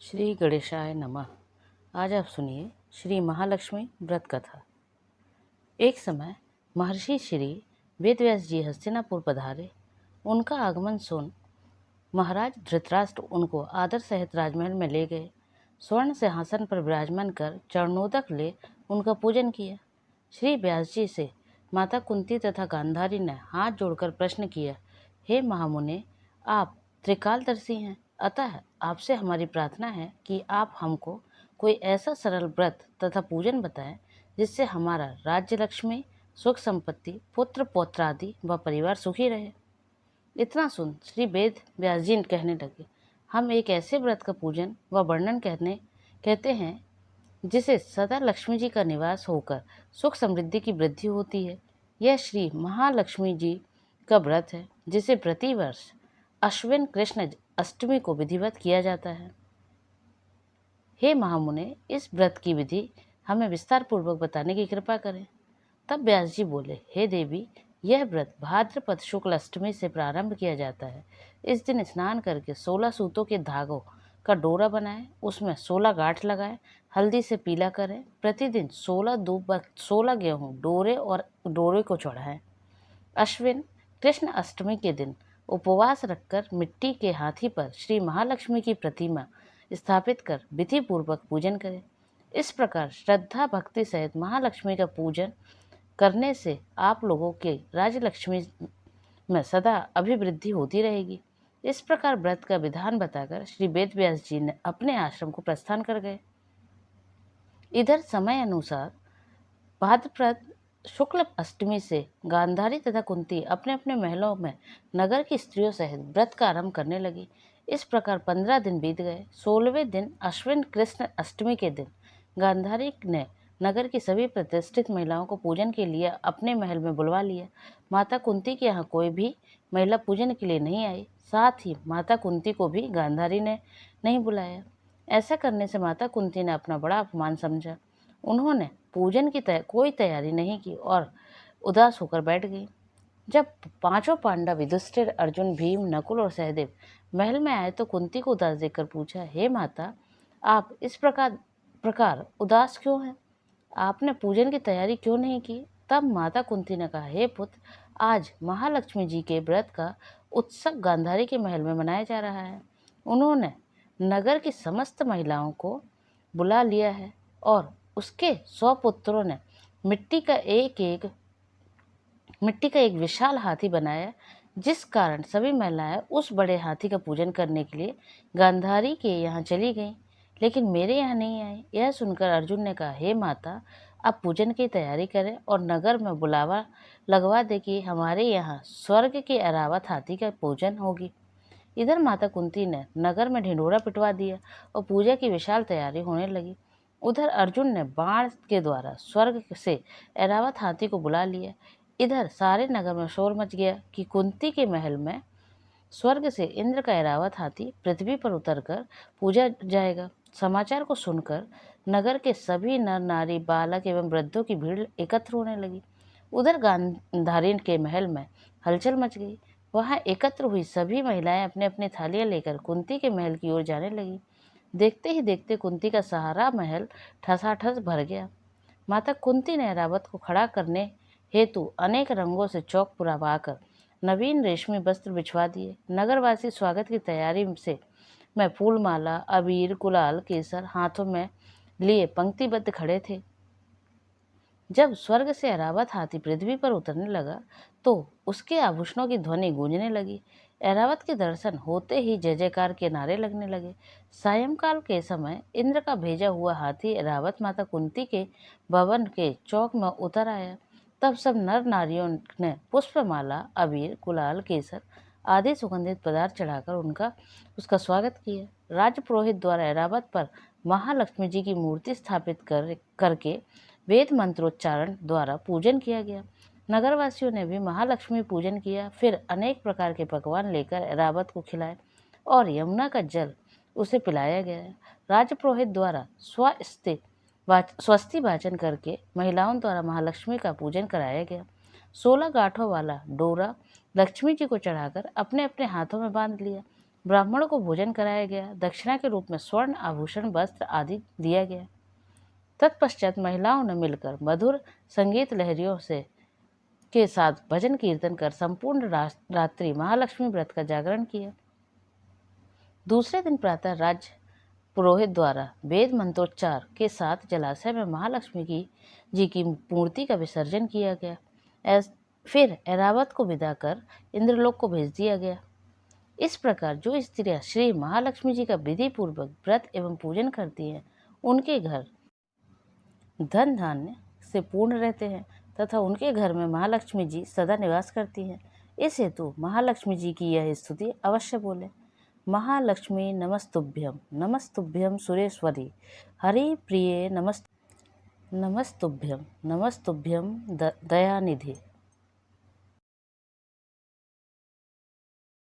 श्री गणेशाय नमः। आज आप सुनिए श्री महालक्ष्मी व्रत कथा। एक समय महर्षि श्री वेदव्यास जी हस्तिनापुर पधारे। उनका आगमन सुन महाराज धृतराष्ट्र उनको आदर सहित राजमहल में ले गए। स्वर्ण सिंहासन पर विराजमान कर चरणोदक ले उनका पूजन किया। श्री व्यास जी से माता कुंती तथा गांधारी ने हाथ जोड़कर प्रश्न किया, हे महामुने, आप त्रिकालदर्शी हैं, अतः आपसे हमारी प्रार्थना है कि आप हमको कोई ऐसा सरल व्रत तथा पूजन बताएं जिससे हमारा राज्य लक्ष्मी, सुख संपत्ति, पुत्र पौत्रादि व परिवार सुखी रहे। इतना सुन श्री वेद व्यास जी कहने लगे, हम एक ऐसे व्रत का पूजन व वर्णन कहते हैं जिसे सदा लक्ष्मी जी का निवास होकर सुख समृद्धि की वृद्धि होती है। यह श्री महालक्ष्मी जी का व्रत है जिसे प्रतिवर्ष अश्विन कृष्ण अष्टमी को विधिवत किया जाता है। हे महामुने, इस व्रत की विधि हमें विस्तार पूर्वक बताने की कृपा करें। तब व्यास जी बोले, हे देवी, यह व्रत भाद्रपद शुक्ल अष्टमी से प्रारंभ किया जाता है। इस दिन स्नान करके 16 सूतों के धागों का डोरा बनाएं, उसमें 16 गांठ लगाएं, हल्दी से पीला करें। प्रतिदिन 16 दूब व 16 गेहूं डोरे को चढ़ाएं। अश्विन कृष्ण अष्टमी के दिन उपवास रखकर मिट्टी के हाथी पर श्री महालक्ष्मी की प्रतिमा स्थापित कर विधि पूर्वक पूजन करें। इस प्रकार श्रद्धा भक्ति सहित महालक्ष्मी का पूजन करने से आप लोगों के राजलक्ष्मी में सदा अभिवृद्धि होती रहेगी। इस प्रकार व्रत का विधान बताकर श्री वेद व्यास जी ने अपने आश्रम को प्रस्थान कर गए। इधर समय अनुसार भाद्रपद शुक्ल अष्टमी से गांधारी तथा कुंती अपने अपने महलों में नगर की स्त्रियों सहित व्रत का आरंभ करने लगी। इस प्रकार 15 दिन बीत गए। 16वें दिन अश्विन कृष्ण अष्टमी के दिन गांधारी ने नगर की सभी प्रतिष्ठित महिलाओं को पूजन के लिए अपने महल में बुलवा लिया। माता कुंती के यहाँ कोई भी महिला पूजन के लिए नहीं आई। साथ ही माता कुंती को भी गांधारी ने नहीं बुलाया। ऐसा करने से माता कुंती ने अपना बड़ा अपमान समझा। उन्होंने पूजन की कोई तैयारी नहीं की और उदास होकर बैठ गई। जब पांचों पांडव युधिष्ठिर, अर्जुन, भीम, नकुल और सहदेव महल में आए तो कुंती को उदास देखकर पूछा, हे माता, आप इस प्रकार उदास क्यों हैं? आपने पूजन की तैयारी क्यों नहीं की? तब माता कुंती ने कहा, हे पुत्र, आज महालक्ष्मी जी के व्रत का उत्सव गांधारी के महल में मनाया जा रहा है। उन्होंने नगर की समस्त महिलाओं को बुला लिया है और उसके 100 पुत्रों ने मिट्टी का एक विशाल हाथी बनाया, जिस कारण सभी महिलाएं उस बड़े हाथी का पूजन करने के लिए गांधारी के यहाँ चली गईं, लेकिन मेरे यहाँ नहीं आई। यह सुनकर अर्जुन ने कहा, हे माता, आप पूजन की तैयारी करें और नगर में बुलावा लगवा दे कि हमारे यहाँ स्वर्ग के ऐरावत हाथी का पूजन होगी। इधर माता कुंती ने नगर में ढिंढोरा पिटवा दिया और पूजा की विशाल तैयारी होने लगी। उधर अर्जुन ने बाण के द्वारा स्वर्ग से ऐरावत हाथी को बुला लिया। इधर सारे नगर में शोर मच गया कि कुंती के महल में स्वर्ग से इंद्र का ऐरावत हाथी पृथ्वी पर उतरकर पूजा जाएगा। समाचार को सुनकर नगर के सभी नर नारी, बालक एवं वृद्धों की भीड़ एकत्र होने लगी। उधर गांधारी के महल में हलचल मच गई। वहां एकत्र हुई सभी महिलाएं अपने अपने थालियां लेकर कुंती के महल की ओर जाने लगी। देखते ही देखते कुंती का सारा महल ठसाठस भर गया। माता कुंती ने ऐरावत को खड़ा करने हेतु अनेक रंगों से चौक पुरवाकर नवीन रेशमी वस्त्र बिछवा दिए। नगरवासी स्वागत की तैयारी से में फूलमाला, अबीर, गुलाल, केसर हाथों में लिए पंक्तिबद्ध खड़े थे। जब स्वर्ग से ऐरावत हाथी पृथ्वी पर उतरने लगा तो उसके आभूषणों की ध्वनि गूंजने लगी। ऐरावत के दर्शन होते ही जय जयकार के नारे लगने लगे। सायंकाल के समय इंद्र का भेजा हुआ हाथी ऐरावत माता कुंती के भवन के चौक में उतर आया। तब सब नर नारियों ने पुष्पमाला, अबीर, गुलाल, केसर आदि सुगंधित पदार्थ चढ़ाकर उसका स्वागत किया। राजपुरोहित द्वारा ऐरावत पर महालक्ष्मी जी की मूर्ति स्थापित करके वेद मंत्रोच्चारण द्वारा पूजन किया गया। नगरवासियों ने भी महालक्ष्मी पूजन किया। फिर अनेक प्रकार के पकवान लेकर ऐरावत को खिलाए और यमुना का जल उसे पिलाया गया। राजपुरोहित द्वारा स्वस्ति वाचन करके महिलाओं द्वारा महालक्ष्मी का पूजन कराया गया। 16 गांठों वाला डोरा लक्ष्मी जी को चढ़ाकर अपने अपने हाथों में बांध लिया ब्राह्मणों को भोजन कराया गया। दक्षिणा के रूप में स्वर्ण आभूषण, वस्त्र आदि दिया गया। तत्पश्चात महिलाओं ने मिलकर मधुर संगीत लहरियों से के साथ भजन कीर्तन कर संपूर्ण रात्रि महालक्ष्मी व्रत का जागरण किया। दूसरे दिन प्रातः राज्य पुरोहित द्वारा वेद मंत्रोच्चार के साथ जलाशय में महालक्ष्मी जी की मूर्ति का विसर्जन किया गया। फिर ऐरावत को विदा कर इंद्रलोक को भेज दिया गया। इस प्रकार जो स्त्रियां श्री महालक्ष्मी जी का विधि पूर्वक व्रत एवं पूजन करती हैं, उनके घर धन धान्य से पूर्ण रहते हैं तथा उनके घर में महालक्ष्मी जी सदा निवास करती हैं। इस हेतु महालक्ष्मी जी की यह स्तुति अवश्य बोले। महालक्ष्मी नमस्तुभ्यं, नमस्तुभ्यं सुरेश्वरी, हरि प्रिये नमस्तुभ्यं, नमस्तुभ्यं दयानिधि।